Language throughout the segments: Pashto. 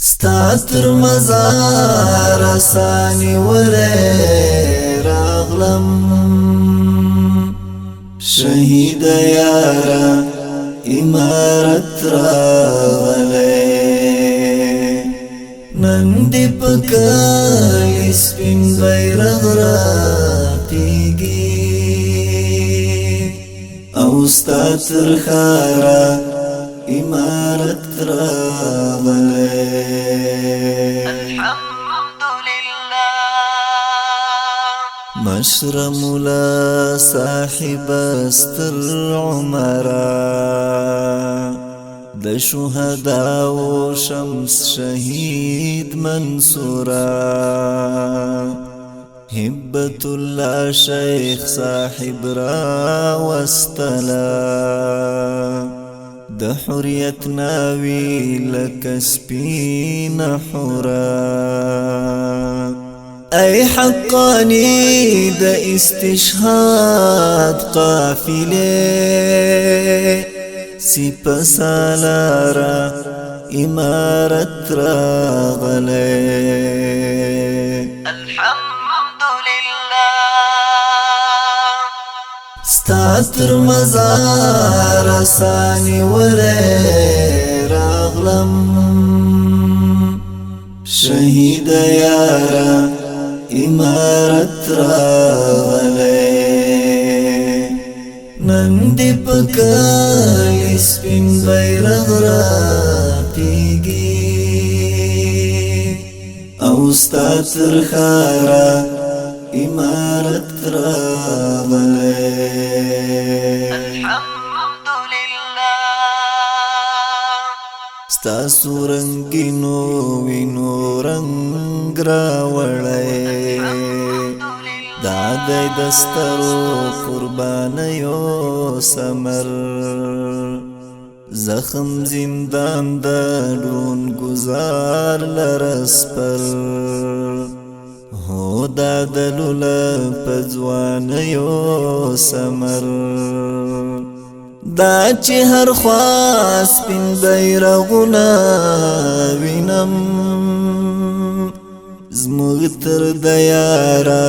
ستاتر مزار ساني ولي راغلم شهيد يارا إمارت راغلي نندي پکالی سپین بیرغ راتیگی او ستاتر خارا إمارت راغلي الحمد لله مشرم لا صاحب استر عمرا د شهدا و شمس شهيد منصورا هبة الله شيخ صاحب را واستلا د حریت ناوی لک سپین حورا ای حقانی د استشهاد قافله سپ سالارا امارت راغله الحمد لله ستاتر مزار ساني ولي راغلم شهيد يارا إمارت راغلي نندي پکالی سپین بیرغ راتیگی او ستاتر خارا إمارت راغلي الحمد لله ستاسو رنگینو وینو رنگ راوړی دادی دسترو قربانیو سمر زخم زندان دارون گزار لرسپر هو دادلو لپزوانیو سمر دا چې هر خوا سپین بیرغونه وینم زموږ تر د یاره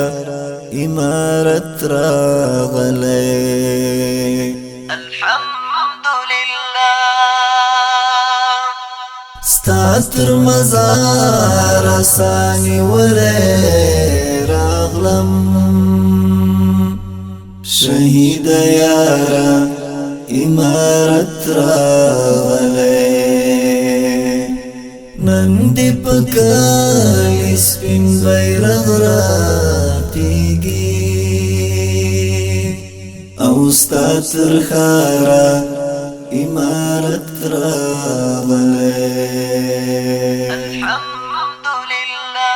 امارت راغلی الحمد لله ستاتر مزار ساني ولي راغلم شهيد يارا إمارت راغلي نندي پکالی سپین بیرغ راتیگی او ستاتر خارا إمارت راغلي الحمد لله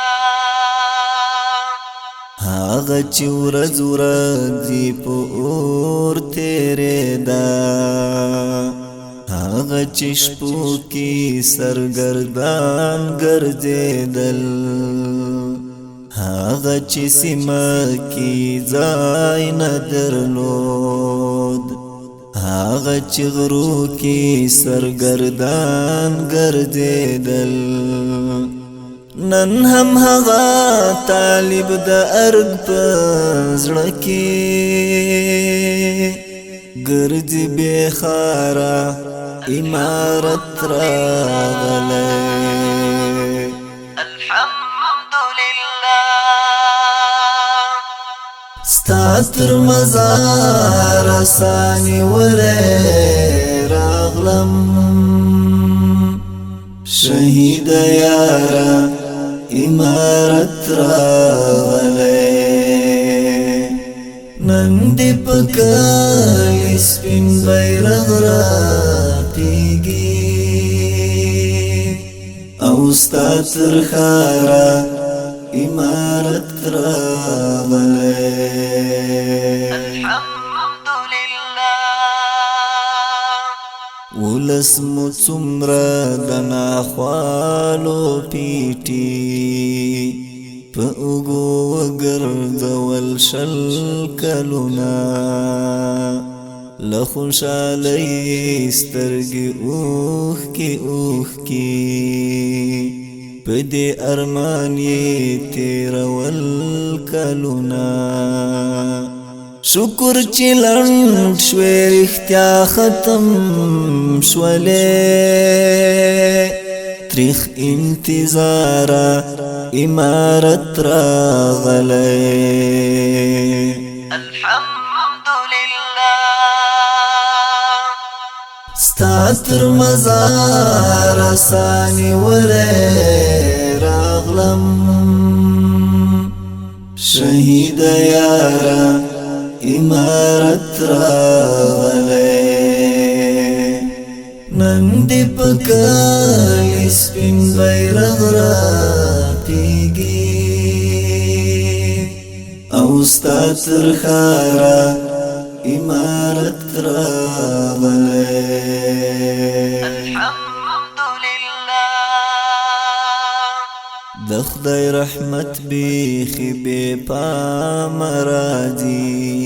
هاغه چې ورځ ورځي په اور تیرېدا هاغه چې شپو کې سرګردان ګرځېدل هاغه چې سیمه کې ځای نه درلود هاغه چې غرو کې سرګردان ګرځېدل نن هم هغه طالب د ارګ په زړه کې ګرځي بې خارا امارت راغلی الحمد لله ستاتر مزار ساني ولي راغلم شهيد يارا إمارت راغلي نندي پکالی سپین بیرغ راتیگی او ستاتر خارا إمارت راغلي الحمد لله ولس مو څومره د ناخوالو پیټي په اوږو وګرځول شل کلونه له خوشالۍ سترګې اوښکې اوښکې پدې ارمان یې تیرول کلونه شکر چې لنډ شوې رښتیا ختم شولې تریخ انتظار امارت راغلی الحمدلله ستا تر مزار آساني ولی راغلم شهید یارا امارت راغلی نن دی پکالی سپین بیرغ راتیگی او ستا تر خارا امارت راغلی الحمدلله د خدای رحمت بیخی بی پام راځي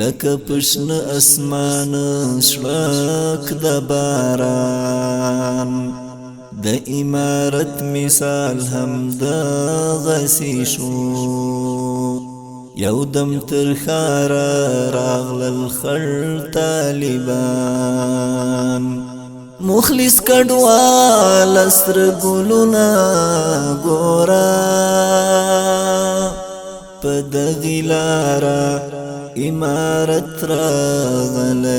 لکه پشن اسمان شړک د باران د امارت مثال هم د غسی شو یو دم تر خار راغلل خړ طالبان مخلص کډوال استر ګلونا ګورا پد غلارا امارت راغلی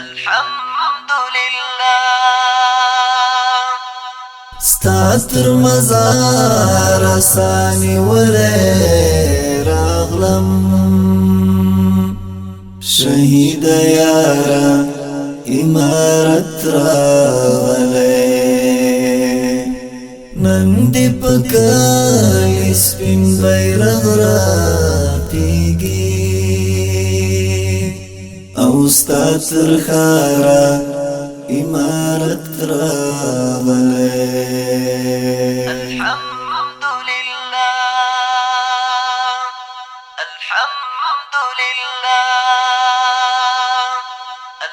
الحمدلله ستا تر مزار آساني ولی راغلم شهید یارا امارت راغلی نن دی پکالی سپین بیرغ راتیگی او ستا تر خارا امارت راغلی الحمدلله الحمدلله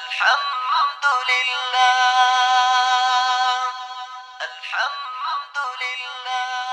الحمدلله الحمدلله